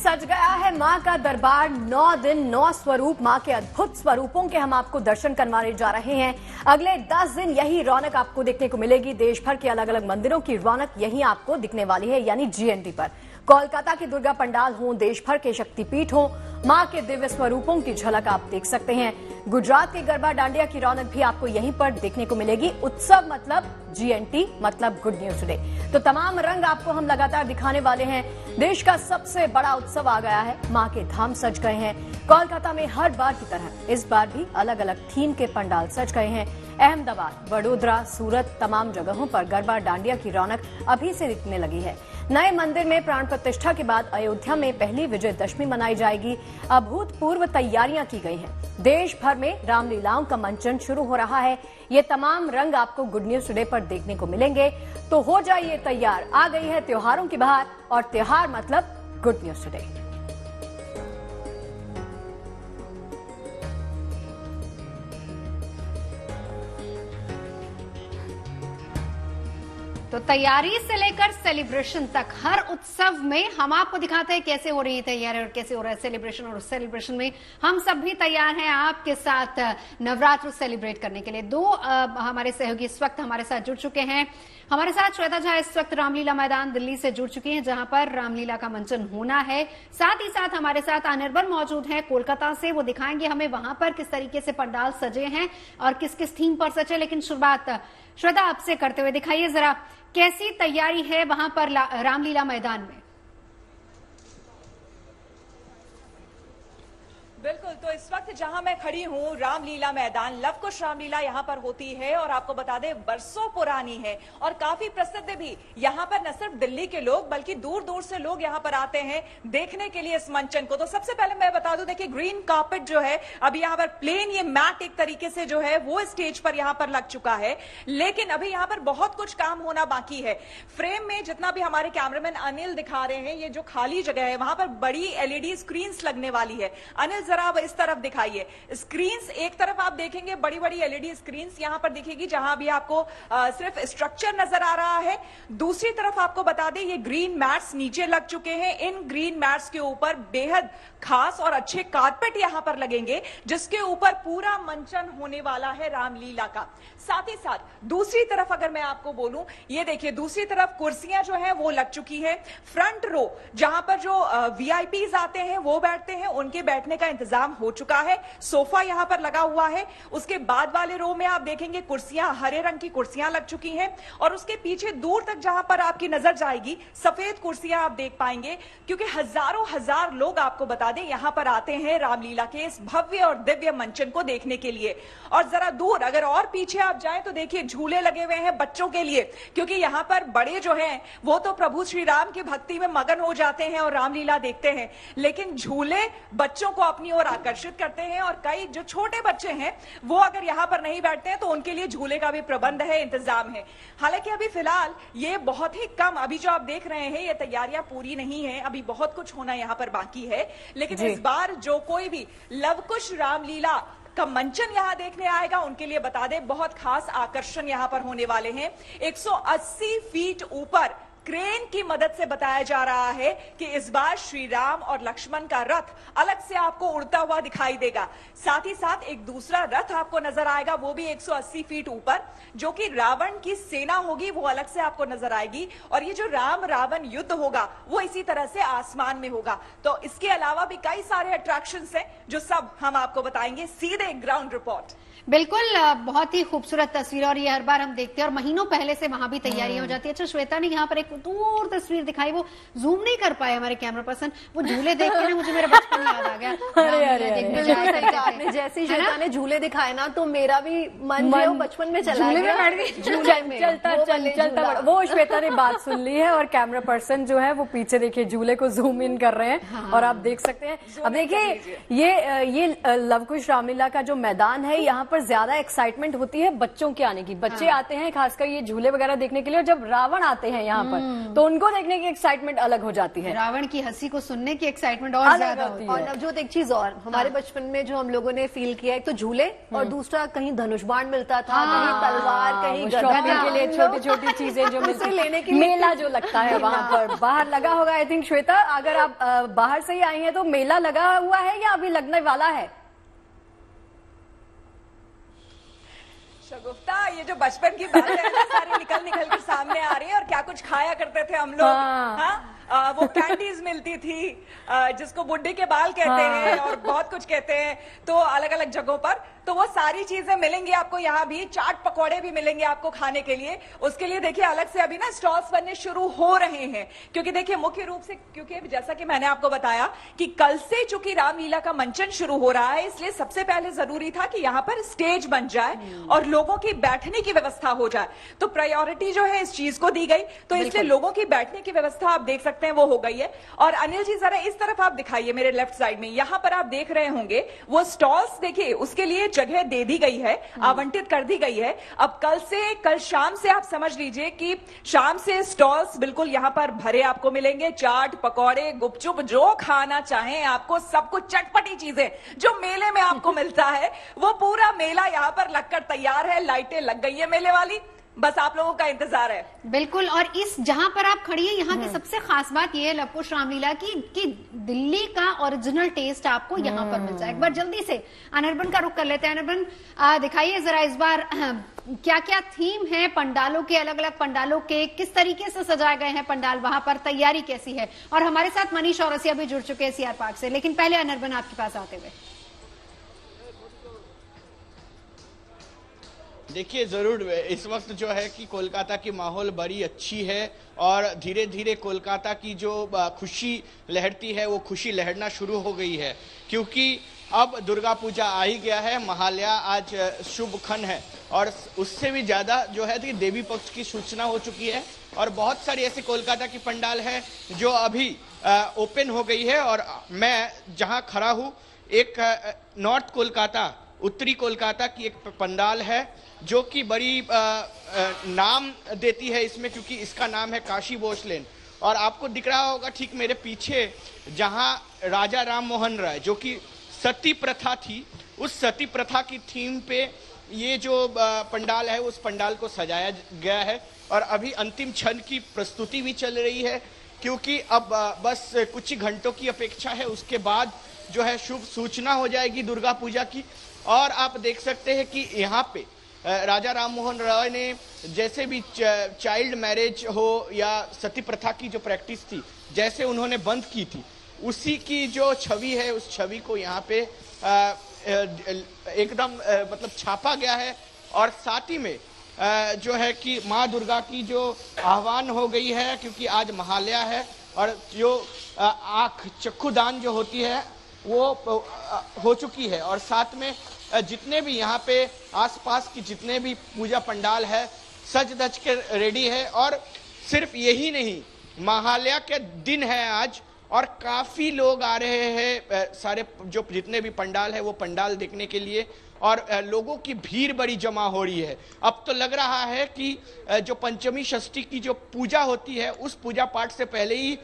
सज गया है मां का दरबार। 9 दिन 9 स्वरूप, मां के अद्भुत स्वरूपों के हम आपको दर्शन करवाने जा रहे हैं। अगले 10 दिन यही रौनक आपको देखने को मिलेगी। देश भर के अलग अलग मंदिरों की रौनक यही आपको दिखने वाली है, यानी जीएनटी पर। कोलकाता के दुर्गा पंडाल हो, देश भर के शक्तिपीठ हो, मां के दिव्य स्वरूपों की झलक आप देख सकते हैं। गुजरात के गरबा डांडिया की रौनक भी आपको यहीं पर देखने को मिलेगी। उत्सव मतलब जीएनटी मतलब गुड न्यूज डे। तो तमाम रंग आपको हम लगातार दिखाने वाले हैं। देश का सबसे बड़ा उत्सव आ गया है, मां के धाम सज गए हैं। कोलकाता में हर बार की तरह इस बार भी अलग अलग थीम के पंडाल सज गए हैं। अहमदाबाद, वडोदरा, सूरत, तमाम जगहों पर गरबा डांडिया की रौनक अभी से दिखने लगी है। नए मंदिर में प्राण प्रतिष्ठा के बाद अयोध्या में पहली विजयदशमी मनाई जाएगी। अभूतपूर्व तैयारियां की गई हैं। देश भर में रामलीलाओं का मंचन शुरू हो रहा है। ये तमाम रंग आपको गुड न्यूज टुडे पर देखने को मिलेंगे, तो हो जाइए तैयार। आ गई है त्योहारों की बहार, और त्योहार मतलब गुड न्यूज टुडे। तो तैयारी से लेकर सेलिब्रेशन तक हर उत्सव में हम आपको दिखाते हैं कैसे हो रही है तैयारी और कैसे हो रहा है सेलिब्रेशन। और उस सेलिब्रेशन में हम सब भी तैयार हैं आपके साथ नवरात्र सेलिब्रेट करने के लिए। दो हमारे सहयोगी इस वक्त हमारे साथ जुड़ चुके हैं। हमारे साथ श्वेता झा इस वक्त रामलीला मैदान दिल्ली से जुड़ चुकी हैं, जहां पर रामलीला का मंचन होना है। साथ ही साथ हमारे साथ अनिर्बन मौजूद हैं कोलकाता से। वो दिखाएंगे हमें वहां पर किस तरीके से पंडाल सजे हैं और किस किस थीम पर सजे। लेकिन शुरुआत श्वेता आपसे करते हुए दिखाइए जरा, कैसी तैयारी है वहां पर रामलीला मैदान में? बिल्कुल, तो इस वक्त जहां मैं खड़ी हूं रामलीला मैदान, लव कुश रामलीला यहां पर होती है और आपको बता दें बरसों पुरानी है और काफी प्रसिद्ध भी। यहां पर न सिर्फ दिल्ली के लोग बल्कि दूर दूर से लोग यहां पर आते हैं देखने के लिए इस मंचन को। तो सबसे पहले मैं बता दूं, देखिए ग्रीन कार्पेट जो है अभी यहां पर प्लेन ये मैट एक तरीके से जो है वो स्टेज पर यहां पर लग चुका है, लेकिन अभी यहां पर बहुत कुछ काम होना बाकी है। फ्रेम में जितना भी हमारे कैमरामैन अनिल दिखा रहे हैं, ये जो खाली जगह है वहां पर बड़ी एलईडी स्क्रीन्स लगने वाली है। अनिल जरा आप इस तरफ दिखाइए। स्क्रीन्स एक तरफ आप देखेंगे बड़ी बड़ी एलईडी स्क्रीन्स यहां पर दिखेगी, जहां भी आपको सिर्फ स्ट्रक्चर नजर आ रहा है। दूसरी तरफ आपको बता दें ये ग्रीन मैट्स नीचे लग चुके हैं। इन ग्रीन मैट्स के ऊपर बेहद खास और अच्छे कारपेट यहां पर लगेंगे, जिसके ऊपर पूरा मंचन होने वाला है रामलीला का। साथ ही साथ दूसरी तरफ अगर मैं आपको बोलूं, ये देखिए दूसरी तरफ कुर्सियां जो है वो लग चुकी है। फ्रंट रो जहां पर जो वीआईपीज आते हैं वो बैठते हैं, उनके बैठने का इंतजाम हो चुका है। सोफा यहां पर लगा हुआ है। उसके बाद वाले रो में आप देखेंगे कुर्सियां, हरे रंग की कुर्सियां लग चुकी हैं और उसके पीछे दूर तक जहां पर आपकी नजर जाएगी सफेद कुर्सियां आप देख पाएंगे, क्योंकि हजारों हजार लोग आपको बता दें यहां पर आते हैं रामलीला के इस भव्य और दिव्य मंचन को देखने के लिए। और जरा दूर अगर और पीछे आप जाएं तो देखिए झूले लगे हुए हैं बच्चों के लिए, क्योंकि यहां पर बड़े जो हैं वो तो प्रभु श्री राम की भक्ति में मगन हो जाते हैं और रामलीला देखते हैं, लेकिन झूले बच्चों को अपनी ओर आकर्षित करते हैं। और कई जो छोटे बच्चे हैं वो अगर यहां पर नहीं बैठते हैं तो उनके लिए झूले का भी प्रबंध है, इंतजाम है। हालांकि अभी फिलहाल ये बहुत ही कम, अभी जो आप देख रहे हैं ये तैयारियां पूरी नहीं है, अभी बहुत कुछ होना यहां पर बाकी है। लेकिन इस बार जो कोई भी लव कुश रामलीला का मंचन यहां देखने आएगा उनके लिए बता दें बहुत खास आकर्षण यहां पर होने वाले हैं। 180 फीट ऊपर क्रेन की मदद से बताया जा रहा है कि इस बार श्री राम और लक्ष्मण का रथ अलग से आपको उड़ता हुआ दिखाई देगा। साथ ही साथ एक दूसरा रथ आपको नजर आएगा, वो भी 180 फीट ऊपर, जो कि रावण की सेना होगी, वो अलग से आपको नजर आएगी। और ये जो राम रावण युद्ध होगा वो इसी तरह से आसमान में होगा। तो इसके अलावा भी कई सारे अट्रैक्शंस हैं जो सब हम आपको बताएंगे। सीधे ग्राउंड रिपोर्ट। बिल्कुल, बहुत ही खूबसूरत तस्वीर और ये हर बार हम देखते हैं और महीनों पहले से वहां भी तैयारियां हो जाती है। अच्छा, श्वेता ने यहाँ पर एक दूर तस्वीर दिखाई, वो जूम नहीं कर पाए हमारे कैमरा पर्सन। वो झूले देख के ना मुझे मेरा बचपन याद आ गया। आपने जैसे श्वेता ने झूले दिखाए ना तो मेरा भी मन बचपन में चला गया। चलता वो श्वेता ने बात सुन ली है और कैमरा पर्सन जो है वो पीछे देखिए झूले को जूम इन कर रहे हैं और आप देख सकते हैं। अब देखिए ये लव कुश रामलीला का जो मैदान है, यहाँ पर ज्यादा एक्साइटमेंट होती है बच्चों के आने की। बच्चे आते हैं खासकर ये झूले वगैरह देखने के लिए, और जब रावण आते हैं यहाँ पर तो उनको देखने की एक्साइटमेंट अलग हो जाती है। रावण की हंसी को सुनने की एक्साइटमेंट और ज्यादा होती है। और नवजोत एक चीज और हमारे बचपन में जो हम लोगों ने फील किया, एक तो झूले और दूसरा कहीं धनुष बाण मिलता था, कहीं तलवार, कहीं शॉपिंग के लिए छोटी छोटी चीजें जो उसे लेने के लिए मेला जो लगता है वहां पर बाहर लगा होगा। आई थिंक श्वेता, अगर आप बाहर से ही आई हैं तो मेला लगा हुआ है या अभी लगने वाला है? शगुफ्ता, ये जो बचपन की बात है ना, सारी निकल निकल के सामने आ रही है। और क्या कुछ खाया करते थे हम लोग। हाँ। वो कैंडीज मिलती थी, जिसको बुड्ढी के बाल कहते हैं और बहुत कुछ कहते हैं, तो अलग अलग जगहों पर। तो वो सारी चीजें मिलेंगी आपको यहाँ भी। चाट पकौड़े भी मिलेंगे आपको खाने के लिए। उसके लिए देखिए अलग से अभी ना स्टॉल्स बनने शुरू हो रहे हैं, क्योंकि देखिए मुख्य रूप से, क्योंकि जैसा कि मैंने आपको बताया कि कल से चूंकि रामलीला का मंचन शुरू हो रहा है, इसलिए सबसे पहले जरूरी था कि यहाँ पर स्टेज बन जाए और लोगों की बैठने की व्यवस्था हो जाए। तो प्रायोरिटी जो है इस चीज को दी गई, तो इसलिए लोगों की बैठने की व्यवस्था आप देख सकते हैं वो हो गई है। और अनिल जी जरा इस तरफ आप दिखाइए, मेरे लेफ्ट साइड में, यहां पर आप देख रहे होंगे वो स्टॉल्स। देखिए उसके लिए जगह दे दी गई है, आवंटित कर दी गई है। अब कल शाम से आप समझ लीजिए कि शाम से स्टॉल्स बिल्कुल यहां पर भरे आपको मिलेंगे। चाट पकौड़े गुपचुप जो खाना चाहें आपको, सब कुछ चटपटी चीजें जो मेले में आपको मिलता है, वो पूरा मेला यहां पर लगकर तैयार है। लाइटें लग गई है मेले वाली, बस आप लोगों का इंतजार है। बिल्कुल। और इस जहां पर आप खड़ी है, यहाँ की सबसे खास बात यह है लवकुश रामलीला की दिल्ली का ओरिजिनल टेस्ट आपको यहाँ पर मिल जाए। एक बार जल्दी से अनिर्बन का रुख कर लेते हैं। अनिर्बन, दिखाइए जरा इस बार क्या क्या थीम है पंडालों के, अलग अलग पंडालों के, किस तरीके से सजाए गए हैं पंडाल, वहां पर तैयारी कैसी है। और हमारे साथ मनीष औरसिया भी जुड़ चुके हैं सीआर पार्क से। लेकिन पहले अनिर्बन आपके पास आते हुए, देखिए ज़रूर इस वक्त जो है कि कोलकाता की माहौल बड़ी अच्छी है और धीरे धीरे कोलकाता की जो खुशी लहरती है वो खुशी लहरना शुरू हो गई है, क्योंकि अब दुर्गा पूजा आ ही गया है। महालया आज शुभ खन है और उससे भी ज़्यादा जो है कि देवी पक्ष की सूचना हो चुकी है और बहुत सारी ऐसी कोलकाता की पंडाल है जो अभी ओपन हो गई है। और मैं जहां खड़ा हूं, एक नॉर्थ कोलकाता, उत्तरी कोलकाता की एक पंडाल है जो कि बड़ी नाम देती है इसमें, क्योंकि इसका नाम है काशी बोस लेन। और आपको दिख रहा होगा ठीक मेरे पीछे, जहां राजा राम मोहन राय, जो कि सती प्रथा थी, उस सती प्रथा की थीम पे ये जो पंडाल है उस पंडाल को सजाया गया है। और अभी अंतिम क्षण की प्रस्तुति भी चल रही है, क्योंकि अब बस कुछ ही घंटों की अपेक्षा है, उसके बाद जो है शुभ सूचना हो जाएगी दुर्गा पूजा की। और आप देख सकते हैं कि यहाँ पे राजा राम मोहन राय ने जैसे भी चाइल्ड मैरिज हो या सती प्रथा की जो प्रैक्टिस थी, जैसे उन्होंने बंद की थी, उसी की जो छवि है उस छवि को यहाँ पे एकदम मतलब छापा गया है। और साथ ही में जो है कि माँ दुर्गा की जो आह्वान हो गई है, क्योंकि आज महालया है और जो आँख चक्षुदान जो होती है वो हो चुकी है। और साथ में जितने भी यहाँ पे आसपास की जितने भी पूजा पंडाल है सज धज के रेडी है। और सिर्फ यही नहीं, महालया के दिन है आज और काफी लोग आ रहे हैं सारे जो जितने भी पंडाल है वो पंडाल देखने के लिए, और लोगों की भीड़ बड़ी जमा हो रही है। अब तो लग रहा है कि जो पंचमी षष्ठी की जो पूजा होती है उस पूजा पाठ से पहले ही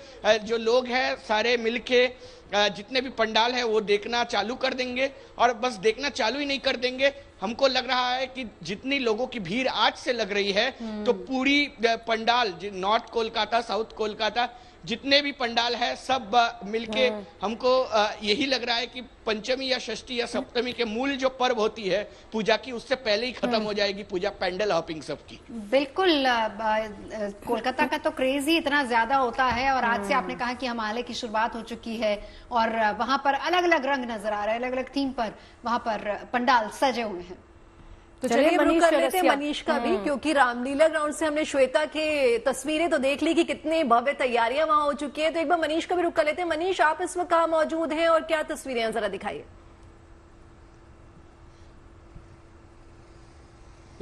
जो लोग हैं सारे मिलके जितने भी पंडाल है वो देखना चालू कर देंगे। और बस देखना चालू ही नहीं कर देंगे, हमको लग रहा है कि जितनी लोगों की भीड़ आज से लग रही है तो पूरी पंडाल नॉर्थ कोलकाता, साउथ कोलकाता, जितने भी पंडाल है सब मिलके हमको यही लग रहा है कि पंचमी या षष्ठी या सप्तमी के मूल जो पर्व होती है पूजा की, उससे पहले ही खत्म हो जाएगी पूजा, पैंडल हॉपिंग सबकी। बिल्कुल। कोलकाता का तो क्रेज ही इतना ज्यादा होता है। और आज से आपने कहा कि हिमालय की शुरुआत हो चुकी है और वहां पर अलग अलग रंग नजर आ रहे हैं, अलग अलग थीम पर वहां पर पंडाल सजे हुए हैं। तो चलिए रुक कर लेते हैं मनीष का भी, क्योंकि रामलीला ग्राउंड से हमने श्वेता के तस्वीरें तो देख ली कि कितनी भव्य तैयारियां वहां हो चुकी है। तो एक बार मनीष का भी रुक कर लेते हैं। मनीष, आप इस वक्त कहां मौजूद हैं और क्या तस्वीरें हैं, जरा दिखाइए।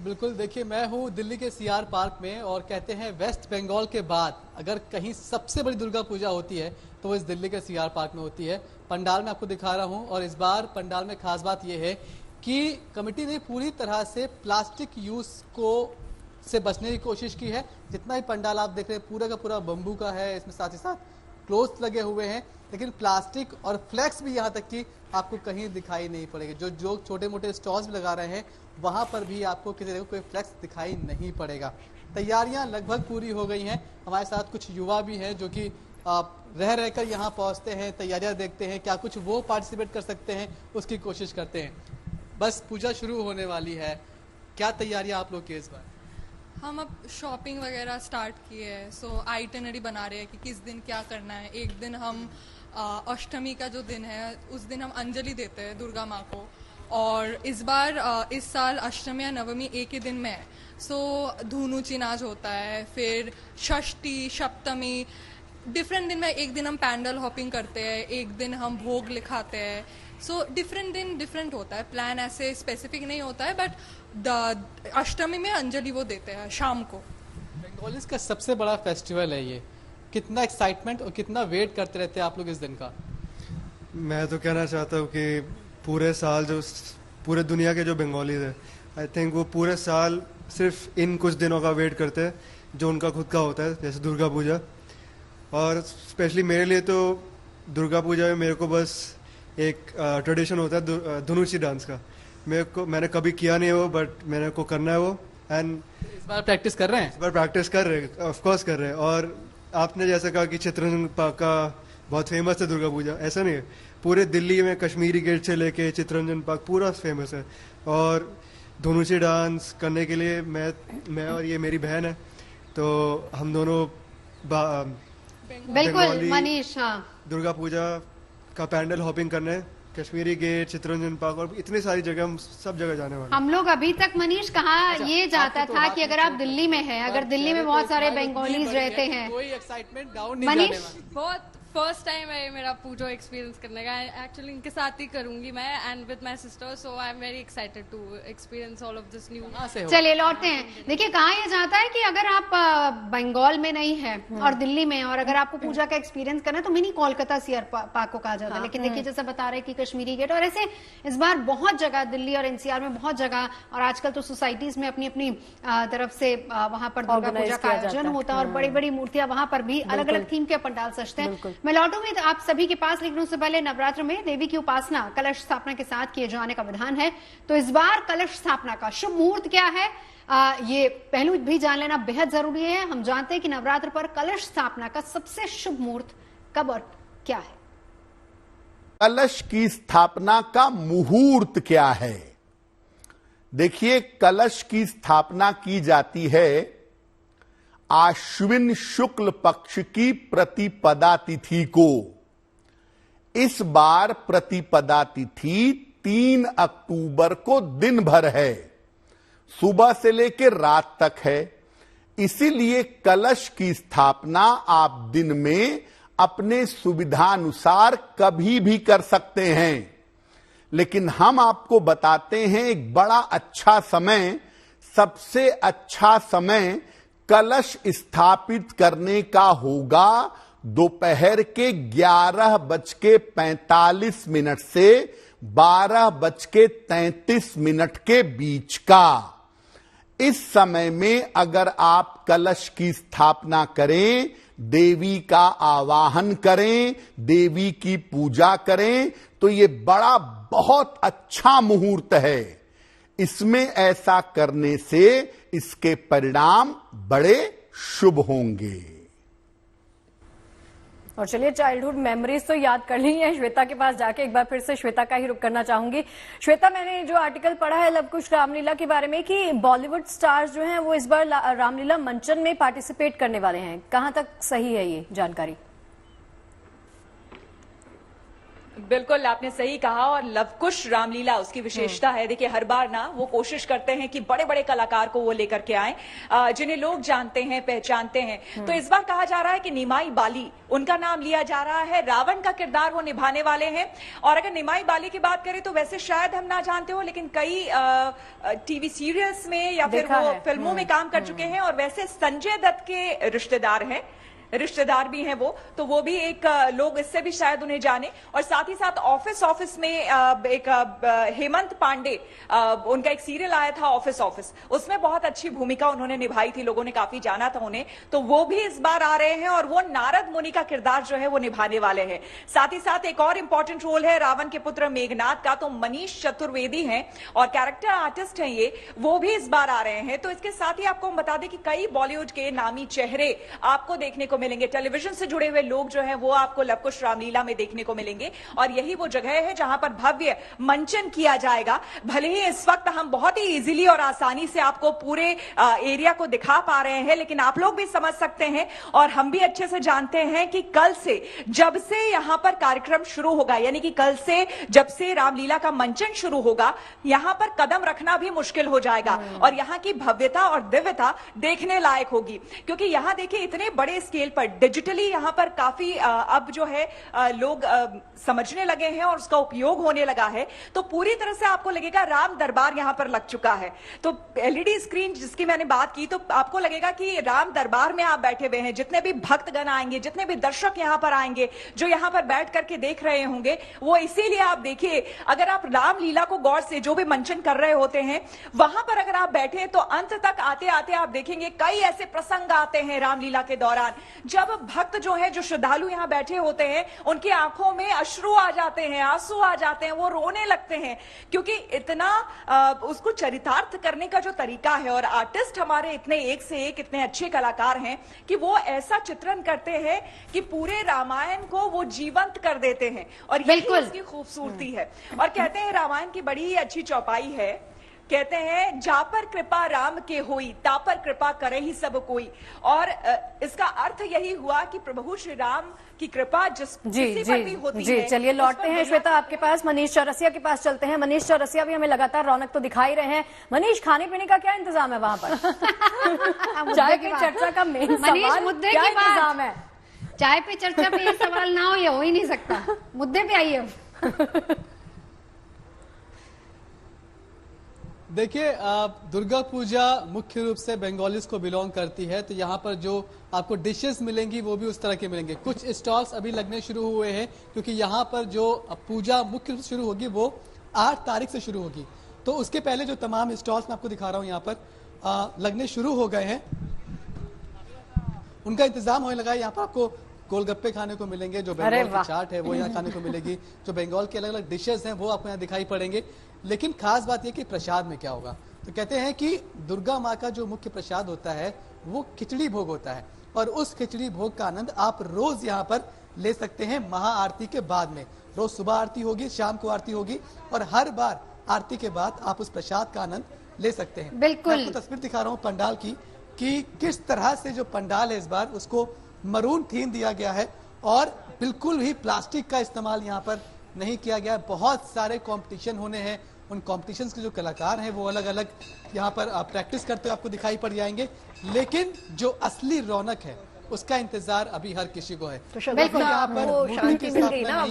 बिल्कुल, देखिए मैं हूँ दिल्ली के सीआर पार्क में और कहते हैं वेस्ट बंगाल के बाद अगर कहीं सबसे बड़ी दुर्गा पूजा होती है तो वो इस दिल्ली के सीआर पार्क में होती है। पंडाल में आपको दिखा रहा हूँ और इस बार पंडाल में खास बात यह है कि कमेटी ने पूरी तरह से प्लास्टिक यूज को से बचने की कोशिश की है। जितना भी पंडाल आप देख रहे हैं पूरा का पूरा बम्बू का है, इसमें साथ ही साथ क्लोथ लगे हुए हैं, लेकिन प्लास्टिक और फ्लेक्स भी यहाँ तक कि आपको कहीं दिखाई नहीं पड़ेगा। जो छोटे मोटे स्टॉल्स भी लगा रहे हैं वहाँ पर भी आपको किसी तरह का कोई फ्लेक्स दिखाई नहीं पड़ेगा। तैयारियां लगभग पूरी हो गई हैं। हमारे साथ कुछ युवा भी हैं जो कि रह रहकर यहाँ पहुँचते हैं, तैयारियां देखते हैं, क्या कुछ वो पार्टिसिपेट कर सकते हैं उसकी कोशिश करते हैं। बस पूजा शुरू होने वाली है, क्या तैयारियां आप लोग की इस बार? हम अब शॉपिंग वगैरह स्टार्ट किए हैं, सो आइटनरी बना रहे हैं कि किस दिन क्या करना है। एक दिन हम अष्टमी का जो दिन है उस दिन हम अंजलि देते हैं दुर्गा माँ को, और इस साल अष्टमी या नवमी एक ही दिन में है। सो धुनुची नाच होता है, फिर षष्ठी, सप्तमी डिफरेंट दिन में। एक दिन हम पैंडल हॉपिंग करते हैं, एक दिन हम भोग लिखाते हैं। सो डिफरेंट दिन डिफरेंट होता है, प्लान ऐसे स्पेसिफिक नहीं होता है, बट अष्टमी में अंजलि वो देते हैं शाम को। बंगालीज का सबसे बड़ा फेस्टिवल है ये, कितना एक्साइटमेंट और कितना वेट करते रहते हैं आप लोग इस दिन का? मैं तो कहना चाहता हूँ कि पूरे साल जो पूरे दुनिया के जो बंगालीज है, आई थिंक वो पूरे साल सिर्फ इन कुछ दिनों का वेट करते हैं जो उनका खुद का होता है, जैसे दुर्गा पूजा। और स्पेशली मेरे लिए तो दुर्गा पूजा में मेरे को बस एक ट्रेडिशन होता है धनुची डांस का। मैंने कभी किया नहीं है वो, बट मेरे को करना है वो। एंड इस बार प्रैक्टिस कर रहे हैं? इस बार प्रैक्टिस कर रहे हैं, ऑफकोर्स कर रहे हैं। और आपने जैसा कहा कि चित्ररंजन पार्क का बहुत फेमस है दुर्गा पूजा, ऐसा नहीं है, पूरे दिल्ली में कश्मीरी गेट से लेके चित्ररंजन पार्क पूरा फेमस है। और धनुची डांस करने के लिए मैं और ये मेरी बहन है, तो हम दोनों बिल्कुल मनीष, हाँ, दुर्गा पूजा का पैंडल हॉपिंग करने कश्मीरी गेट, चित्ररंजन पार्क और इतनी सारी जगह, हम सब जगह जाने वाले। हम लोग अभी तक मनीष कहा ये जाता था कि अगर आप दिल्ली में हैं, अगर दिल्ली में बहुत सारे बंगालीज रहते हैं, कोई एक्साइटमेंट डाउन नहीं मनीष जाने वाली। बहुत फर्स्ट टाइम है मेरा पूजा एक्सपीरियंस करने का। एक्चुअली इनके साथ ही करूंगी मैं, and with my sister, so I am very excited to experience all of this new. चलिए लौटते हैं। देखिए कहा यह जाता है कि अगर आप बंगाल में नहीं है और दिल्ली में, और अगर आपको पूजा का एक्सपीरियंस करना है तो मिनी कोलकाता सीआर पार्क को कहा जाता है। लेकिन देखिए जैसा बता रहे कि कश्मीरी गेट, और ऐसे इस बार बहुत जगह दिल्ली और एनसीआर में बहुत जगह, और आजकल तो सोसाइटीज में अपनी अपनी तरफ से वहां पर दुर्गा पूजा का आयोजन होता है और बड़ी बड़ी मूर्तियां वहां पर भी अलग अलग थीम के पंडाल सजते हैं। मैं लौटूंगी आप सभी के पास, लेकिन उससे पहले नवरात्र में देवी की उपासना कलश स्थापना के साथ किए जाने का विधान है। तो इस बार कलश स्थापना का शुभ मुहूर्त क्या है, ये पहलू भी जान लेना बेहद जरूरी है। हम जानते हैं कि नवरात्र पर कलश स्थापना का सबसे शुभ मुहूर्त कब और क्या है। कलश की स्थापना का मुहूर्त क्या है? देखिए, कलश की स्थापना की जाती है आश्विन शुक्ल पक्ष की प्रतिपदा तिथि को। इस बार प्रतिपदा तिथि 3 अक्टूबर को दिन भर है, सुबह से लेकर रात तक है। इसीलिए कलश की स्थापना आप दिन में अपने सुविधानुसार कभी भी कर सकते हैं, लेकिन हम आपको बताते हैं एक बड़ा अच्छा समय, सबसे अच्छा समय कलश स्थापित करने का होगा दोपहर के 11:45 से 12:33 के बीच का। इस समय में अगर आप कलश की स्थापना करें, देवी का आवाहन करें, देवी की पूजा करें, तो ये बड़ा बहुत अच्छा मुहूर्त है। इसमें ऐसा करने से इसके परिणाम बड़े शुभ होंगे। और चलिए, चाइल्डहुड मेमोरीज तो याद कर ली है। श्वेता के पास जाके एक बार फिर से श्वेता का ही रुख करना चाहूंगी। श्वेता, मैंने जो आर्टिकल पढ़ा है लवकुश रामलीला के बारे में कि बॉलीवुड स्टार्स जो हैं वो इस बार रामलीला मंचन में पार्टिसिपेट करने वाले हैं, कहां तक सही है ये जानकारी? बिल्कुल आपने सही कहा, और लवकुश रामलीला उसकी विशेषता है। देखिए, हर बार ना वो कोशिश करते हैं कि बड़े बड़े कलाकार को वो लेकर के आए जिन्हें लोग जानते हैं, पहचानते हैं। तो इस बार कहा जा रहा है कि निमाई बाली, उनका नाम लिया जा रहा है। रावण का किरदार वो निभाने वाले हैं। और अगर निमाई बाली की बात करें तो वैसे शायद हम ना जानते हो, लेकिन कई टीवी सीरियल्स में या फिर वो फिल्मों में काम कर चुके हैं, और वैसे संजय दत्त के रिश्तेदार हैं। रिश्तेदार भी हैं वो, तो वो भी एक लोग इससे भी शायद उन्हें जाने। और साथ ही साथ ऑफिस में एक हेमंत पांडे, उनका एक सीरियल आया था ऑफिस, उसमें बहुत अच्छी भूमिका उन्होंने निभाई थी, लोगों ने काफी जाना था उन्हें, तो वो भी इस बार आ रहे हैं और वो नारद मुनि का किरदार जो है वो निभाने वाले हैं। साथ ही साथ एक और इंपॉर्टेंट रोल है रावण के पुत्र मेघनाथ का, तो मनीष चतुर्वेदी हैं और कैरेक्टर आर्टिस्ट हैं ये, वो भी इस बार आ रहे हैं। तो इसके साथ ही आपको बता दें कि कई बॉलीवुड के नामी चेहरे आपको देखने को मिलेंगे, टेलीविजन से जुड़े हुए लोग जो हैं वो आपको लव कुश रामलीला में देखने को मिलेंगे। और यही वो जगह है जहां पर भव्य मंचन किया जाएगा। भले ही इस वक्त हम बहुत ही इजीली और आसानी से आपको पूरे एरिया को दिखा पा रहे हैं, लेकिन आप लोग भी समझ सकते हैं और हम भी अच्छे से जानते हैं कि कल से, जब से यहां पर कार्यक्रम शुरू होगा, यानी कि कल से जब से रामलीला का मंचन शुरू होगा, यहां पर कदम रखना भी मुश्किल हो जाएगा और यहां की भव्यता और दिव्यता देखने लायक होगी। क्योंकि यहां देखिए इतने बड़े स्केल पर डिजिटली यहां पर काफी अब जो है लोग समझने लगे हैं और उसका उपयोग होने लगा है, तो पूरी तरह से आपको लगेगा राम दरबार यहां पर लग चुका है। तो एलईडी स्क्रीन जिसकी मैंने बात की, तो आपको लगेगा कि राम दरबार में आप बैठे हुए हैं। जितने भी भक्तगण आएंगे, जितने भी दर्शक यहां पर आएंगे, जो यहां पर बैठ करके देख रहे होंगे, वो इसीलिए आप देखिए, अगर आप रामलीला को गौर से जो भी मंचन कर रहे होते हैं, वहां पर अगर आप बैठे तो अंत तक आते आते आप देखेंगे कई ऐसे प्रसंग आते हैं रामलीला के दौरान, जब भक्त जो है, जो श्रद्धालु यहां बैठे होते हैं, उनकी आंखों में अश्रु आ जाते हैं, आंसू आ जाते हैं, वो रोने लगते हैं, क्योंकि इतना उसको चरितार्थ करने का जो तरीका है, और आर्टिस्ट हमारे इतने एक से एक इतने अच्छे कलाकार हैं कि वो ऐसा चित्रण करते हैं कि पूरे रामायण को वो जीवंत कर देते हैं, और यही इसकी खूबसूरती है। और कहते हैं रामायण की बड़ी ही अच्छी चौपाई है, कहते हैं जा पर कृपा राम के होई, ता पर कृपा करे ही सब कोई। और इसका अर्थ यही हुआ कि प्रभु श्री राम की कृपा किसी पर भी होती है। चलिए लौटते हैं श्वेता आपके पास, मनीष चौरसिया के पास चलते हैं। मनीष चौरसिया भी हमें लगातार रौनक तो दिखा ही रहे हैं। मनीष, खाने पीने का क्या इंतजाम है वहां पर? चाय पे चर्चा का मेन सवाल, मुद्दे क्या की इंतजाम है? चाय पे चर्चा पे ये सवाल ना हो, ये हो ही नहीं सकता। मुद्दे पे आइए। देखिए, दुर्गा पूजा मुख्य रूप से बंगालीज को बिलोंग करती है, तो यहाँ पर जो आपको डिशेस मिलेंगी वो भी उस तरह के मिलेंगे। कुछ स्टॉल्स अभी लगने शुरू हुए हैं, क्योंकि यहाँ पर जो पूजा मुख्य रूप से शुरू होगी वो 8 तारीख से शुरू होगी। तो उसके पहले जो तमाम स्टॉल्स मैं आपको दिखा रहा हूँ यहाँ पर लगने शुरू हो गए हैं, उनका इंतजाम होने लगा है। यहाँ पर आपको गोलगप्पे खाने को मिलेंगे, जो बंगाल की चाट है वो यहाँ खाने को मिलेगी, जो बंगाल के अलग अलग डिशेस हैं वो आपको यहाँ दिखाई पड़ेंगे। लेकिन खास बात यह कि प्रसाद में क्या होगा, तो कहते हैं कि दुर्गा माँ का जो मुख्य प्रसाद होता है वो खिचड़ी भोग होता है, और उस खिचड़ी भोग का आनंद आप रोज यहाँ पर ले सकते हैं महाआरती के बाद में। रोज सुबह आरती होगी, शाम को आरती होगी, और हर बार आरती के बाद आप उस प्रसाद का आनंद ले सकते हैं। बिल्कुल, मैं आपको तस्वीर दिखा रहा हूँ पंडाल की, कि किस तरह से जो पंडाल है इस बार उसको मरून थीम दिया गया है, और बिल्कुल ही प्लास्टिक का इस्तेमाल यहाँ पर नहीं किया गया है। बहुत सारे कंपटीशन होने हैं, उन कॉम्पिटिशन्स के जो कलाकार हैं वो अलग अलग यहाँ पर प्रैक्टिस करते हुए आपको दिखाई पड़ जाएंगे, लेकिन जो असली रौनक है उसका इंतजार अभी हर किसी को है। तो यहाँ पर शांति मिल गई ना,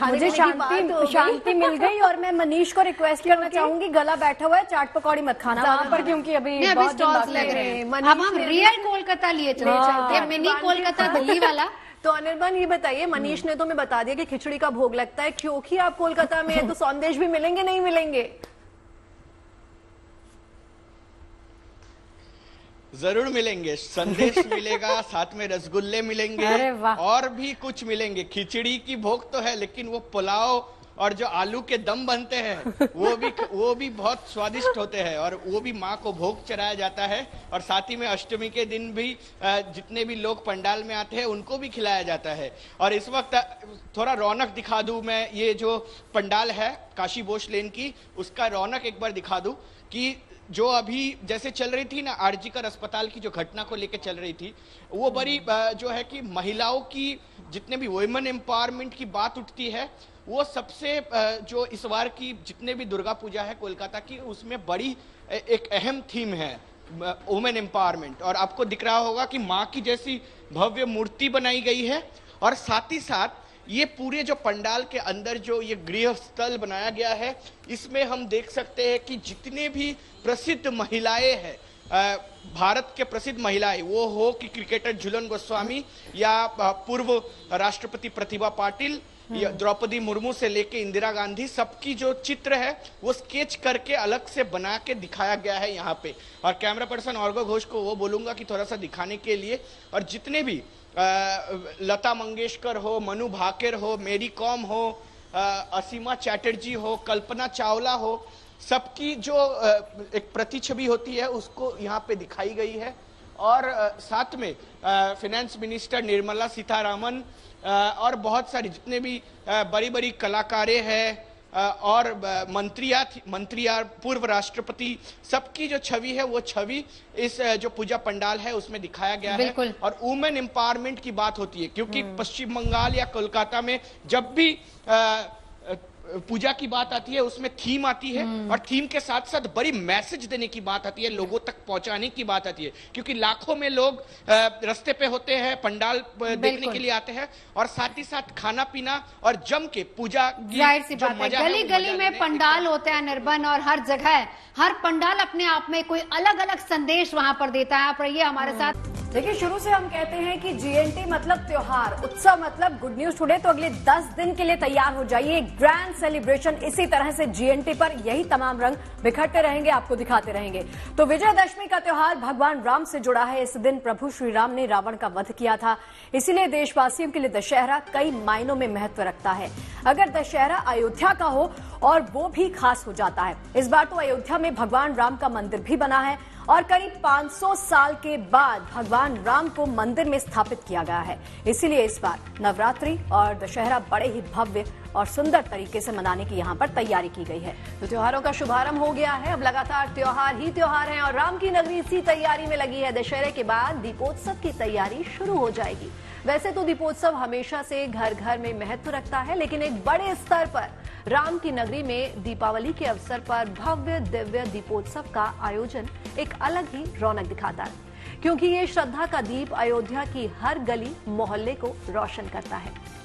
मुझे शांति मिल गई। और मैं मनीष को रिक्वेस्ट करना चाहूंगी, गला बैठा हुआ है, चाट पकौड़ी मत खाना वहां पर, क्योंकि अभी स्टॉल्स लग रहे हैं। अब हम रियल कोलकाता लिए चले, मिनी कोलकाता दिल्ली वाला। तो अनिर्बान ये बताइए, मनीष ने तो हमें बता दिया कि खिचड़ी का भोग लगता है, क्योंकि आप कोलकाता में हैं तो संदेश भी मिलेंगे, नहीं मिलेंगे? जरूर मिलेंगे, संदेश मिलेगा, साथ में रसगुल्ले मिलेंगे और भी कुछ मिलेंगे। खिचड़ी की भोग तो है, लेकिन वो पुलाव और जो आलू के दम बनते हैं वो भी बहुत स्वादिष्ट होते हैं, और वो भी माँ को भोग चढ़ाया जाता है। और साथ ही में अष्टमी के दिन भी जितने भी लोग पंडाल में आते हैं उनको भी खिलाया जाता है। और इस वक्त थोड़ा रौनक दिखा दूं मैं, ये जो पंडाल है काशी बोस लेन की, उसका रौनक एक बार दिखा दूं कि जो अभी जैसे चल रही थी ना आरजीकर अस्पताल की जो घटना को लेकर चल रही थी, वो बड़ी जो है कि महिलाओं की जितने भी वुमेन एम्पावरमेंट की बात उठती है, वो सबसे जो इस बार की जितने भी दुर्गा पूजा है कोलकाता की, उसमें बड़ी एक अहम थीम है वुमेन एम्पावरमेंट। और आपको दिख रहा होगा कि माँ की जैसी भव्य मूर्ति बनाई गई है, और साथ ही साथ ये पूरे जो पंडाल के अंदर जो ये गृह स्थल बनाया गया है, इसमें हम देख सकते हैं कि जितने भी प्रसिद्ध महिलाएं हैं भारत के प्रसिद्ध महिलाएं, वो हो कि क्रिकेटर झूलन गोस्वामी या पूर्व राष्ट्रपति प्रतिभा पाटिल, द्रौपदी मुर्मू से लेके इंदिरा गांधी, सबकी जो चित्र है वो स्केच करके अलग से बना के दिखाया गया है यहाँ पे। और कैमरा पर्सन ऑर्गो घोष को वो बोलूंगा कि थोड़ा सा दिखाने के लिए, और जितने भी लता मंगेशकर हो, मनु भाकर हो, मेरी कॉम हो, असीमा चैटर्जी हो, कल्पना चावला हो, सबकी जो एक प्रतिछवि होती है उसको यहाँ पे दिखाई गई है। और साथ में फाइनेंस मिनिस्टर निर्मला सीतारामन और बहुत सारी जितने भी बड़ी बड़ी कलाकारें हैं और मंत्रियां, पूर्व राष्ट्रपति, सबकी जो छवि है वो छवि इस जो पूजा पंडाल है उसमें दिखाया गया है। और वुमेन एम्पावरमेंट की बात होती है, क्योंकि पश्चिम बंगाल या कोलकाता में जब भी पूजा की बात आती है उसमें थीम आती है, और थीम के साथ साथ बड़ी मैसेज देने की बात आती है, लोगों तक पहुंचाने की बात आती है, क्योंकि लाखों में लोग रास्ते पे होते हैं, पंडाल देखने के लिए आते हैं, और साथ ही साथ खाना पीना और जम के पूजा की जो मजा है, गली गली में पंडाल होते हैं निर्बन, और हर जगह हर पंडाल अपने आप में कोई अलग अलग संदेश वहां पर देता है। आप रहिए हमारे साथ। देखिए, शुरू से हम कहते हैं कि जीएनटी मतलब त्योहार, उत्सव मतलब गुड न्यूज टुडे, तो अगले 10 दिन के लिए तैयार हो जाइए। ग्रैंड सेलिब्रेशन इसी तरह से जीएनटी पर यही तमाम रंग बिखरते रहेंगे, आपको दिखाते रहेंगे। तो विजयदशमी का त्योहार भगवान राम से जुड़ा है। इस दिन प्रभु श्री राम ने रावण का वध किया था, इसीलिए देशवासियों के लिए दशहरा कई मायनों में महत्व रखता है। अगर दशहरा अयोध्या का हो और वो भी खास हो जाता है। इस बार तो अयोध्या में भगवान राम का मंदिर भी बना है, और करीब 500 साल के बाद भगवान राम को मंदिर में स्थापित किया गया है। इसीलिए इस बार नवरात्रि और दशहरा बड़े ही भव्य और सुंदर तरीके से मनाने की यहाँ पर तैयारी की गई है। तो त्योहारों का शुभारंभ हो गया है, अब लगातार त्योहार ही त्योहार हैं और राम की नगरी इसी तैयारी में लगी है। दशहरे के बाद दीपोत्सव की तैयारी शुरू हो जाएगी। वैसे तो दीपोत्सव हमेशा से घर घर में महत्व रखता है, लेकिन एक बड़े स्तर पर राम की नगरी में दीपावली के अवसर पर भव्य दिव्य दीपोत्सव का आयोजन एक अलग ही रौनक दिखाता है, क्योंकि ये श्रद्धा का दीप अयोध्या की हर गली मोहल्ले को रोशन करता है।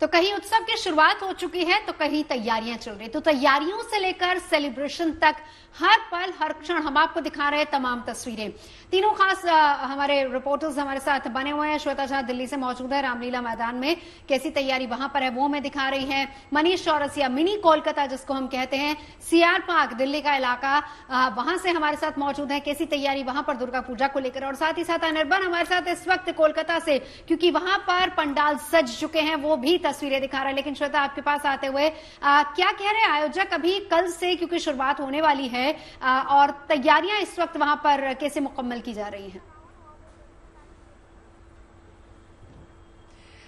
तो कहीं उत्सव की शुरुआत हो चुकी है, तो कहीं तैयारियां चल रही। तो तैयारियों से लेकर सेलिब्रेशन तक हर पल हर क्षण हम आपको दिखा रहे हैं तमाम तस्वीरें। तीनों खास हमारे रिपोर्टर्स हमारे साथ बने हुए हैं। श्वेता झा दिल्ली से मौजूद है, रामलीला मैदान में कैसी तैयारी वहां पर है वो मैं दिखा रही है। मनीष चौरसिया, मिनी कोलकाता जिसको हम कहते हैं, सीआर पार्क दिल्ली का इलाका, वहां से हमारे साथ मौजूद है। कैसी तैयारी वहां पर दुर्गा पूजा को लेकर, और साथ ही साथ अनिर्बन हमारे साथ इस वक्त कोलकाता से, क्योंकि वहां पर पंडाल सज चुके हैं, वो भी तस्वीरें दिखा रहा है। लेकिन श्वेता, आपके पास आते हुए क्या कह रहे हैं आयोजक अभी कल से, क्योंकि शुरुआत होने वाली है, और तैयारियां इस वक्त वहां पर कैसे मुकम्मल की जा रही हैं?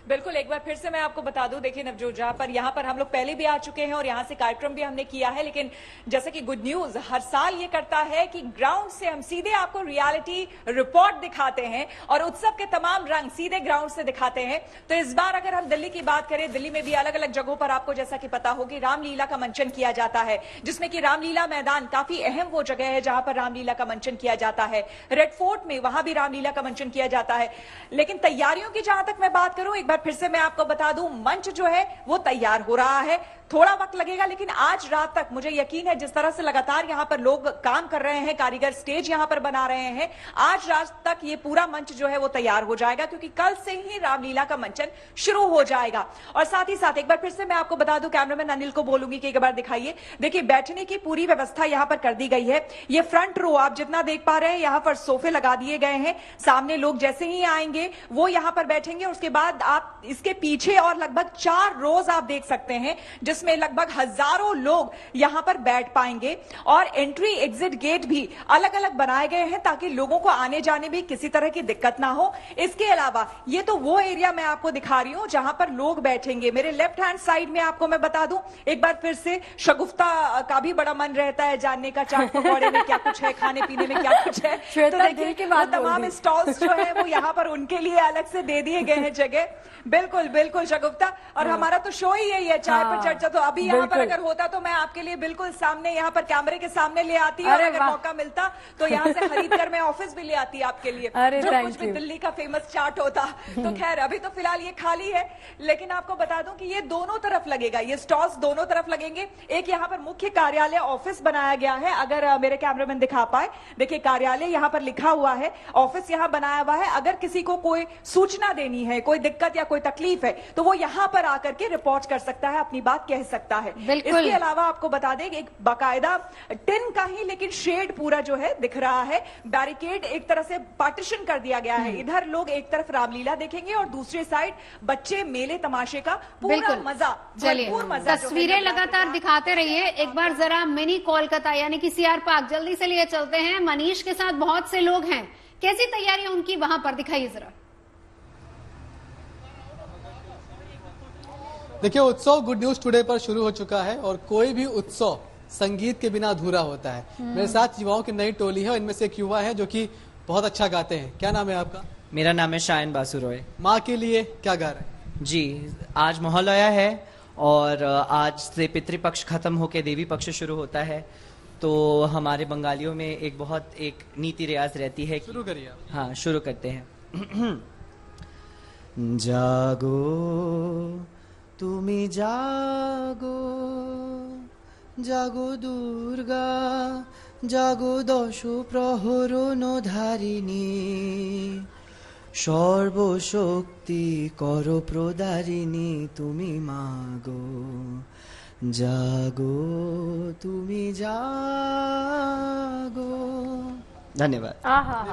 बिल्कुल, एक बार फिर से मैं आपको बता दूं, देखिए नवजोत, जहां पर यहाँ पर हम लोग पहले भी आ चुके हैं और यहाँ से कार्यक्रम भी हमने किया है, लेकिन जैसे कि गुड न्यूज हर साल ये करता है कि ग्राउंड से हम सीधे आपको रियलिटी रिपोर्ट दिखाते हैं और उत्सव के तमाम रंग सीधे ग्राउंड से दिखाते हैं। तो इस बार अगर हम दिल्ली की बात करें, दिल्ली में भी अलग अलग जगहों पर आपको जैसा कि पता हो कि रामलीला का मंचन किया जाता है, जिसमें कि रामलीला मैदान काफी अहम वो जगह है जहां पर रामलीला का मंचन किया जाता है। रेड फोर्ट में वहां भी रामलीला का मंचन किया जाता है। लेकिन तैयारियों की जहां तक मैं बात करूं, एक बार फिर से मैं आपको बता दूं, मंच जो है वो तैयार हो रहा है। थोड़ा वक्त लगेगा, लेकिन आज रात तक मुझे यकीन है, जिस तरह से लगातार यहां पर लोग काम कर रहे हैं, कारीगर स्टेज यहां पर बना रहे हैं, आज रात तक ये पूरा मंच जो है वो तैयार हो जाएगा, क्योंकि कल से ही रामलीला का मंचन शुरू हो जाएगा। और साथ ही साथ एक बार फिर से मैं आपको बता दूं, कैमरामैन अनिल को बोलूंगी कि एक बार दिखाइए। देखिए, बैठने की पूरी व्यवस्था यहां पर कर दी गई है। ये फ्रंट रो आप जितना देख पा रहे हैं, यहां पर सोफे लगा दिए गए हैं। सामने लोग जैसे ही आएंगे वो यहां पर बैठेंगे, उसके बाद आप आप इसके पीछे और लगभग 4 रोज आप देख सकते हैं जिसमें लगभग हजारों लोग यहां पर बैठ पाएंगे और एंट्री एग्जिट गेट भी अलग अलग बनाए गए हैं ताकि लोगों को आने जाने में किसी तरह की दिक्कत ना हो। इसके अलावा ये तो वो एरिया मैं आपको दिखा रही हूं जहां पर लोग बैठेंगे। मेरे लेफ्ट हैंड साइड में आपको मैं बता दूं एक बार फिर से, शगुफ्ता का भी बड़ा मन रहता है जानने का चाट पकौड़े में क्या कुछ है, खाने पीने में क्या कुछ है। तो देखिए वो तमाम स्टॉल्स जो है वो यहाँ पर उनके लिए अलग से दे दिए गए हैं जगह। बिल्कुल बिल्कुल शगुफ्ता, और हमारा तो शो ही यही है, चाय पर चर्चा। तो अभी यहाँ पर अगर होता तो मैं आपके लिए बिल्कुल सामने यहाँ पर कैमरे के सामने ले आती, और अगर मौका मिलता तो यहाँ से खरीद कर मैं ऑफिस भी ले आती आपके लिए, जो कुछ भी दिल्ली का फेमस चाट होता। तो खैर अभी तो फिलहाल ये खाली है, लेकिन आपको बता दूं कि ये दोनों तरफ लगेगा, ये स्टॉल्स दोनों तरफ लगेंगे। एक यहाँ पर मुख्य कार्यालय ऑफिस बनाया गया है, अगर मेरे कैमरामैन दिखा पाए, देखिए कार्यालय यहाँ पर लिखा हुआ है, ऑफिस यहाँ बनाया हुआ है। अगर किसी को कोई सूचना देनी है, कोई दिक्कत या कोई तकलीफ है, तो वो यहाँ पर आकर के रिपोर्ट कर सकता है, अपनी बात कह सकता है। इसके अलावा आपको बता दें एक बाकायदा टिन का ही लेकिन शेड पूरा जो है दिख रहा है, बैरिकेड एक तरह से पार्टीशन कर दिया गया है। इधर लोग एक तरफ रामलीला देखेंगे और दूसरे साइड बच्चे मेले तमाशे का पूरा मजा, भरपूर मजा। तस्वीरें लगातार दिखाते रहिए। एक बार जरा मिनी कोलकाता यानी कि सीआर पार्क जल्दी से लिए चलते हैं। मनीष के साथ बहुत से लोग हैं, कैसी तैयारियां उनकी वहां पर दिखाइए जरा। देखिए, उत्सव गुड न्यूज टुडे पर शुरू हो चुका है और कोई भी उत्सव संगीत के बिना अधूरा होता है। मेरे साथ युवाओं की नई टोली है, इनमें से एक युवा है जो कि बहुत अच्छा गाते हैं। क्या नाम है आपका? मेरा नाम है शायन बासु रॉय। माँ के लिए क्या गा रहे हैं? जी, आज महालया है और आज से पितृपक्ष खत्म होकर देवी पक्ष शुरू होता है। तो हमारे बंगालियों में एक नीति रियाज रहती है। शुरू करिए। हाँ, शुरू करते हैं। जागो तुमी जागो, जागो दुर्गा, जागो दश प्रहरण धारिणी, সর্বশক্তি কর প্রদারিণী তুমি মাগো, জাগো তুমি জাগো। धन्यवाद।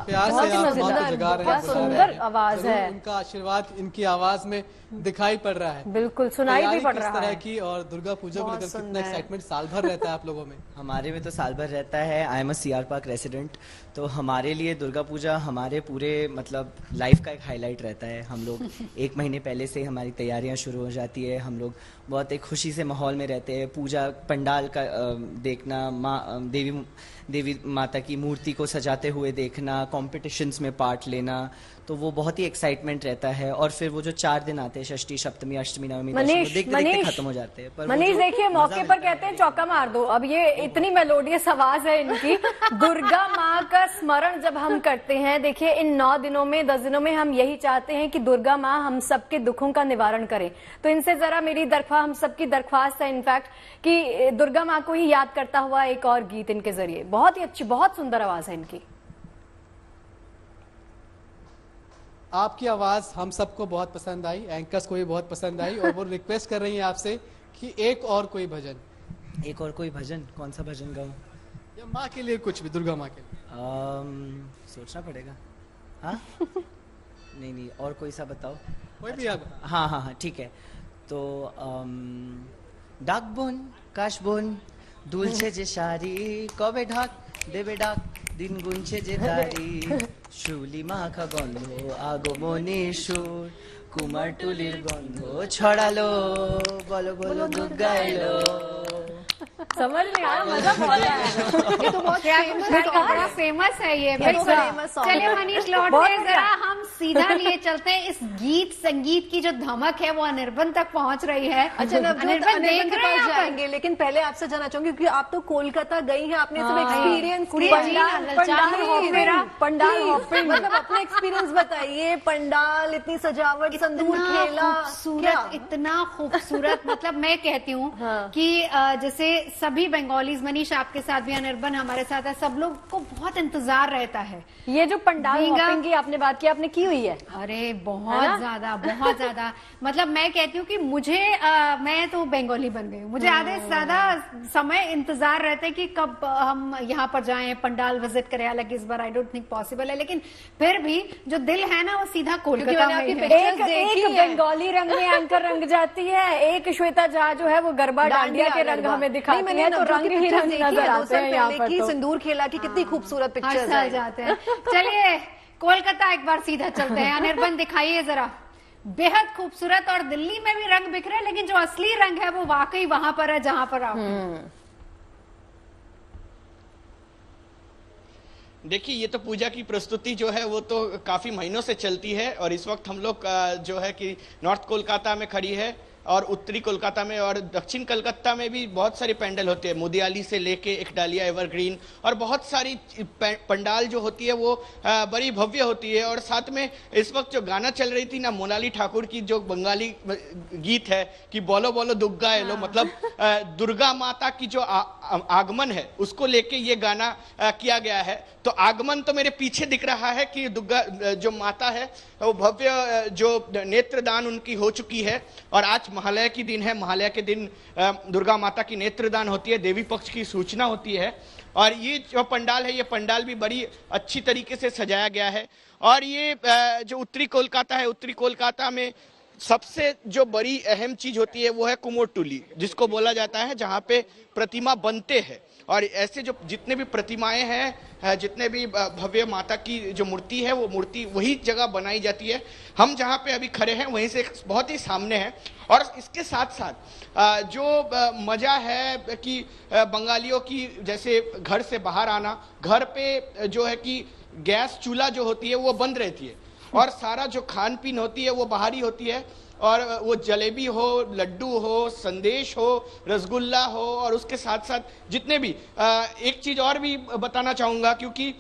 प्यार से आप माँ को जगा रहे हैं, सुंदर आवाज है, उनका आशीर्वाद इनकी आवाज में दिखाई पड़ रहा है, बिल्कुल सुनाई भी पड़ रहा है। किस तरह की और दुर्गा पूजा को लेकर कितना एक्साइटमेंट साल भर रहता है आप लोगों में? हमारे में तो साल भर रहता है। I am a CR park resident, तो हमारे लिए दुर्गा पूजा हमारे पूरे मतलब लाइफ का एक हाईलाइट रहता है। हम लोग 1 महीने पहले से हमारी तैयारियां शुरू हो जाती है। हम लोग बहुत एक खुशी से माहौल में रहते हैं। पूजा पंडाल का देखना, देवी माता की मूर्ति को सजाते हुए देखना, कॉम्पिटिशन्स में पार्ट लेना, तो वो बहुत ही एक्साइटमेंट रहता है। और फिर वो जो 4 दिन आते हैं, षष्ठी, सप्तमी, अष्टमी, नवमी, देखते देखते खत्म हो जाते हैं। पर मनीष देखिए, मौके पर कहते हैं चौका मार दो। अब ये इतनी मेलोडियस आवाज है इनकी। दुर्गा माँ का स्मरण जब हम करते हैं, देखिए इन 9 दिनों में 10 दिनों में हम यही चाहते हैं कि दुर्गा माँ हम सबके दुखों का निवारण करे। तो इनसे जरा मेरी हम सबकी दरख्वास्त है इनफैक्ट कि दुर्गा माँ को ही याद करता हुआ एक और गीत इनके जरिए। बहुत ही अच्छी, बहुत सुंदर आवाज है इनकी। आपकी आवाज हम सबको बहुत पसंद आई, एंकर्स को भी बहुत पसंद आई, और वो रिक्वेस्ट कर रही हैं आपसे कि एक और कोई भजन। एक और कोई भजन? कौन सा भजन गाऊं? या माँ के लिए कुछ भी, दुर्गा माँ के लिए। सोचना पड़ेगा। हाँ नहीं, और कोई सा बताओ। कोई भी आप। हाँ ठीक है। तो ডাক বোন কাশ বোন দুলছে যে শাড়ি, কবে ঢাক দেবে ডাক, দিন গুনছে যে তারি, শুলি মাখা গন্ধ আগমনে সুর, কুমারটুলির গন্ধ ছড়ালো, বলো বলো দুর্গা এলো। समझ नहीं आया, मजा बहुत आया। ये तो बहुत बड़ा फेमस है ये। चलिए मनीष लौटते हैं, जरा हम सीधा लिए चलते हैं। इस गीत संगीत की जो धमक है वो अनिर्बन तक पहुंच रही है। अच्छा, अनिर्बन देख रहे हैं जाएंगे, लेकिन पहले आपसे जानना चाहूंगी क्योंकि आप तो कोलकाता गई हैं, आपने सब एक्सपीरियंस पंडाल मतलब अपना एक्सपीरियंस बताइए। पंडाल, इतनी सजावट, संदूर खेला, इतना खूबसूरत मतलब मैं कहती हूँ कि जैसे सभी बंगालीज, मनीष आपके साथ भी, अनिर्बन हमारे साथ है, सब लोग को बहुत इंतजार रहता है। ये जो पंडाल हॉपिंग की आपने बात की, आपने की हुई हुई है। अरे बहुत ज्यादा मतलब मैं कहती हूँ कि मुझे मैं तो बंगाली बन गई हूँ। मुझे आधे से ज्यादा समय इंतजार रहते कि कब हम यहाँ पर जाएं, पंडाल विजिट करें। हालांकि इस बार आई डोंट थिंक पॉसिबल है, लेकिन फिर भी जो दिल है ना वो सीधा कोलकाता में है। एक बंगाली रंग में एंकर रंग जाती है, एक श्वेता झा जो है वो गरबा डांडिया के रंग हमें दिखाती है, तो रंग ही रंग नजर आते हैं यहाँ पर। तो सिंदूर खेला की कितनी खूबसूरत पिक्चर्स आ जाते हैं। चलिए कोलकाता एक बार सीधा चलते हैं। अनिर्बन दिखाइए जरा, बेहद खूबसूरत, और दिल्ली में भी रंग बिखरे, लेकिन जो असली रंग है वो वाकई वहां पर है जहां पर आप। देखिए, ये तो पूजा की प्रस्तुति जो है वो तो काफी महीनों से चलती है, और इस वक्त हम लोग जो है कि नॉर्थ कोलकाता में खड़ी है, और उत्तरी कोलकाता में और दक्षिण कोलकाता में भी बहुत सारे पंडाल होते हैं। मुदियाली से लेके एक डालिया एवरग्रीन, और बहुत सारी पंडाल जो होती है वो बड़ी भव्य होती है। और साथ में इस वक्त जो गाना चल रही थी ना, मोनाली ठाकुर की जो बंगाली गीत है कि बोलो बोलो दुर्गा एलो, मतलब दुर्गा माता की जो आगमन है उसको लेके ये गाना किया गया है। तो आगमन तो मेरे पीछे दिख रहा है कि दुर्गा जो माता है वो भव्य जो नेत्रदान उनकी हो चुकी है, और आज महालय की दिन है। महालय के दिन दुर्गा माता की नेत्रदान होती है, देवी पक्ष की सूचना होती है। और ये जो पंडाल है, ये पंडाल भी बड़ी अच्छी तरीके से सजाया गया है। और ये जो उत्तरी कोलकाता है, उत्तरी कोलकाता में सबसे जो बड़ी अहम चीज होती है वो है कुमोरटुली, जिसको बोला जाता है जहाँ पे प्रतिमा बनते हैं। और ऐसे जो जितने भी प्रतिमाएं हैं, जितने भी भव्य माता की जो मूर्ति है, वो मूर्ति वही जगह बनाई जाती है। हम जहाँ पे अभी खड़े हैं वहीं से बहुत ही सामने है। और इसके साथ साथ जो मजा है कि बंगालियों की जैसे घर से बाहर आना, घर पे जो है कि गैस चूल्हा जो होती है वो बंद रहती है, और सारा जो खान पीन होती है वो बाहरी होती है। और वो जलेबी हो, लड्डू हो, संदेश हो, रसगुल्ला हो, और उसके साथ साथ जितने भी एक चीज और भी बताना चाहूंगा, क्योंकि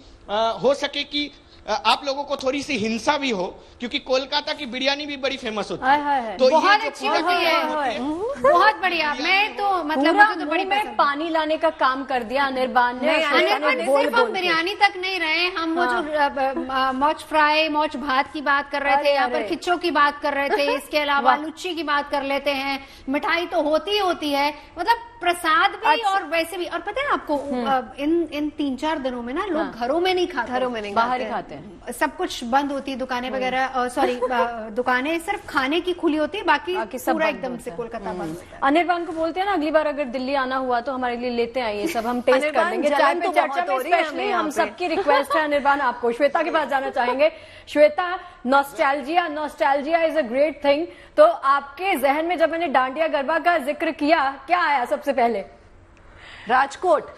हो सके कि आप लोगों को थोड़ी सी हिंसा भी हो, क्योंकि कोलकाता की बिरयानी भी बड़ी फेमस होती है। तो बहुत अच्छी होती है, बहुत बढ़िया। मैं तो मतलब मुझे तो बड़ी में पानी लाने का काम कर दिया अनिर्बान ने। सिर्फ हम बिरयानी तक नहीं रहे, हम वो जो मौच फ्राई, मौच भात की बात कर रहे थे, यहाँ पर खिच्चों की बात कर रहे थे, इसके अलावा लुच्ची की बात कर लेते हैं। मिठाई तो होती ही होती है, मतलब प्रसाद भी और वैसे भी। और पता है आपको इन 3-4 दिनों में ना लोग घरों में नहीं खाते, घरों में नहीं, बाहर ही खाते हैं। सब कुछ बंद होती है, दुकानें वगैरह, सॉरी दुकानें सिर्फ खाने की खुली होती है, बाकी सब पूरा एकदम से कोलकाता बंद होता है। अनिर्बान को बोलते हैं ना, अगली बार अगर दिल्ली आना हुआ तो हमारे लिए लेते आइए, सब हम टेस्ट कर लेंगे। चाय पे चर्चा में स्पेशली हम सबकी रिक्वेस्ट है अनिर्बान आपको। श्वेता के पास जाना चाहेंगे। Shweta, nostalgia is a great thing. तो आपके जहन में जब मैंने डांडिया गरबा का जिक्र किया, क्या आया सबसे पहले? राजकोट,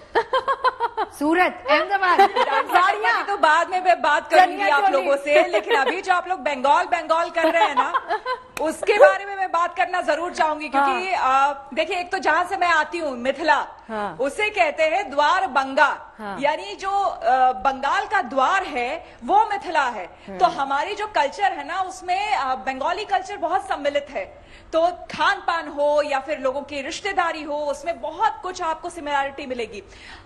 सूरत, अहमदाबाद, साड़ियाँ। तो बाद में मैं बात करूंगी आप लोगों से, लेकिन अभी जो आप लोग बंगाल कर रहे हैं ना, उसके बारे में मैं बात करना जरूर चाहूंगी। क्योंकि देखिए, एक तो जहां से मैं आती हूँ मिथिला, उसे कहते हैं द्वार बंगा, यानी जो बंगाल का द्वार है वो मिथिला है। तो हमारी जो कल्चर है ना, उसमें बंगाली कल्चर बहुत सम्मिलित है। तो खान पान हो या फिर लोगों की रिश्तेदारी हो, उसमें बहुत कुछ आपको सिमिलैरिटी मिलेगी।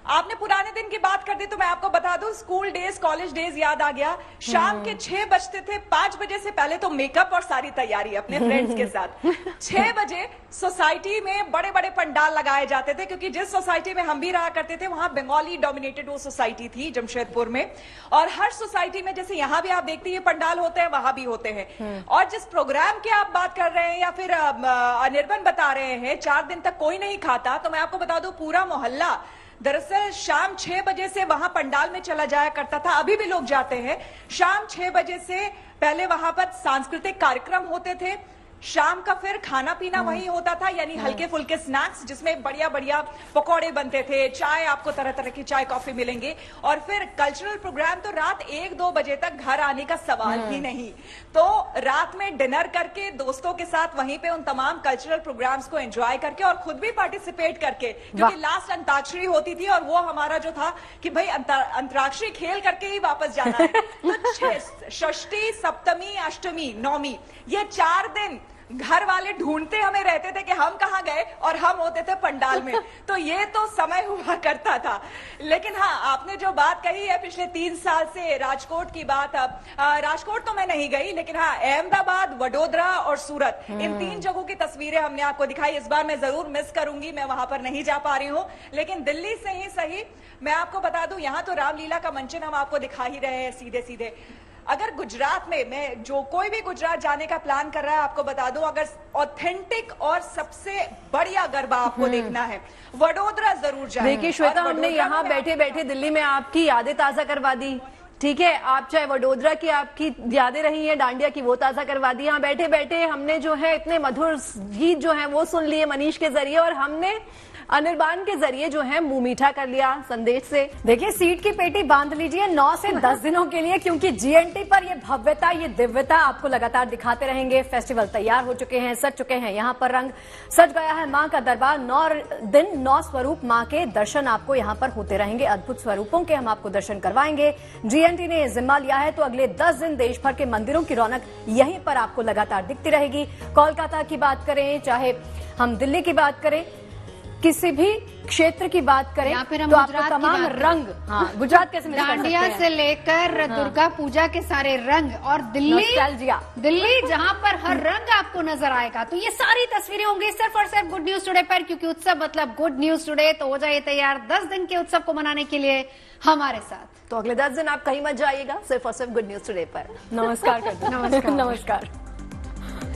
आपने पुराने दिन की बात कर दी तो मैं आपको बता दूं, स्कूल डेज, कॉलेज डेज याद आ गया। शाम के 6 बजते थे, 5 बजे से पहले तो मेकअप और सारी तैयारी अपने फ्रेंड्स के साथ। 6 बजे सोसाइटी में बड़े बड़े पंडाल लगाए जाते थे, क्योंकि जिस सोसाइटी में हम भी रहा करते थे वहां बंगाली डोमिनेटेड वो सोसाइटी थी जमशेदपुर में। और हर सोसाइटी में जैसे यहाँ भी आप देखते हैं पंडाल होते हैं, वहां भी होते हैं। और जिस प्रोग्राम की आप बात कर रहे हैं या फिर अनिर्बन बता रहे हैं 4 दिन तक कोई नहीं खाता, तो मैं आपको बता दूं पूरा मोहल्ला दरअसल शाम 6 बजे से वहां पंडाल में चला जाया करता था। अभी भी लोग जाते हैं। शाम 6 बजे से पहले वहां पर सांस्कृतिक कार्यक्रम होते थे, शाम का फिर खाना पीना वही होता था, यानी हल्के फुल्के स्नैक्स जिसमें बढ़िया बढ़िया पकौड़े बनते थे, चाय, आपको तरह तरह की चाय कॉफी मिलेंगे। और फिर कल्चरल प्रोग्राम तो रात 1-2 बजे तक घर आने का सवाल ही नहीं। तो रात में डिनर करके दोस्तों के साथ वहीं पे उन तमाम कल्चरल प्रोग्राम्स को एंजॉय करके और खुद भी पार्टिसिपेट करके, क्योंकि लास्ट अंताक्षरी होती थी और वो हमारा जो था कि भाई अंतराक्षरी खेल करके ही वापस जाना है। तो षष्ठी, सप्तमी, अष्टमी, नवमी, ये 4 दिन घर वाले ढूंढते हमें रहते थे कि हम कहाँ गए और हम होते थे पंडाल में। तो ये तो समय हुआ करता था। लेकिन हाँ, आपने जो बात कही है पिछले 3 साल से राजकोट की बात, राजकोट तो मैं नहीं गई, लेकिन हाँ अहमदाबाद, वडोदरा और सूरत, इन 3 जगहों की तस्वीरें हमने आपको दिखाई। इस बार मैं जरूर मिस करूंगी, मैं वहां पर नहीं जा पा रही हूँ। लेकिन दिल्ली से ही सही, मैं आपको बता दूं, यहाँ तो रामलीला का मंचन हम आपको दिखा ही रहे हैं सीधे सीधे। अगर गुजरात में, मैं जो कोई भी गुजरात जाने का प्लान कर रहा है, आपको बता दूं, अगर ऑथेंटिक और सबसे बढ़िया गरबा आपको देखना है, वडोदरा जरूर जाए। देखिए श्वेता, हमने यहाँ बैठे बैठे दिल्ली में आपकी यादें ताजा करवा दी। ठीक है, आप चाहे वडोदरा की आपकी यादें रही हैं, डांडिया की, वो ताजा करवा दी। यहाँ बैठे बैठे हमने जो है इतने मधुर गीत जो है वो सुन लिए मनीष के जरिए, और हमने अनिर्बान के जरिए जो है मुंह मीठा कर लिया संदेश से। देखिए, सीट की पेटी बांध लीजिए 9 से 10 दिनों के लिए, क्योंकि जीएनटी पर ये भव्यता, ये दिव्यता आपको लगातार दिखाते रहेंगे। फेस्टिवल तैयार हो चुके हैं, सज चुके हैं, यहाँ पर रंग सज गया है मां का दरबार। 9 दिन 9 स्वरूप मां के दर्शन आपको यहाँ पर होते रहेंगे। अद्भुत स्वरूपों के हम आपको दर्शन करवाएंगे। जीएनटी ने जिम्मा लिया है, तो अगले 10 दिन देश भर के मंदिरों की रौनक यहीं पर आपको लगातार दिखती रहेगी। कोलकाता की बात करें, चाहे हम दिल्ली की बात करें, किसी भी क्षेत्र की बात करें, या फिर हम तो आपको गुजरात की तमाम बात रंग, हाँ गुजरात कैसे मिस कर सकते डांडिया हैं? से लेकर दुर्गा पूजा के सारे रंग, और नॉस्टैल्जिया। दिल्ली जहां पर हर रंग आपको नजर आएगा। तो ये सारी तस्वीरें होंगी सिर्फ और सिर्फ गुड न्यूज टुडे पर, क्योंकि उत्सव मतलब गुड न्यूज टुडे। तो हो जाइए तैयार 10 दिन के उत्सव को मनाने के लिए हमारे साथ। तो अगले 10 दिन आप कहीं मत जाइएगा, सिर्फ और सिर्फ गुड न्यूज टुडे पर। नमस्कार कर दो। नमस्कार। नमस्कार।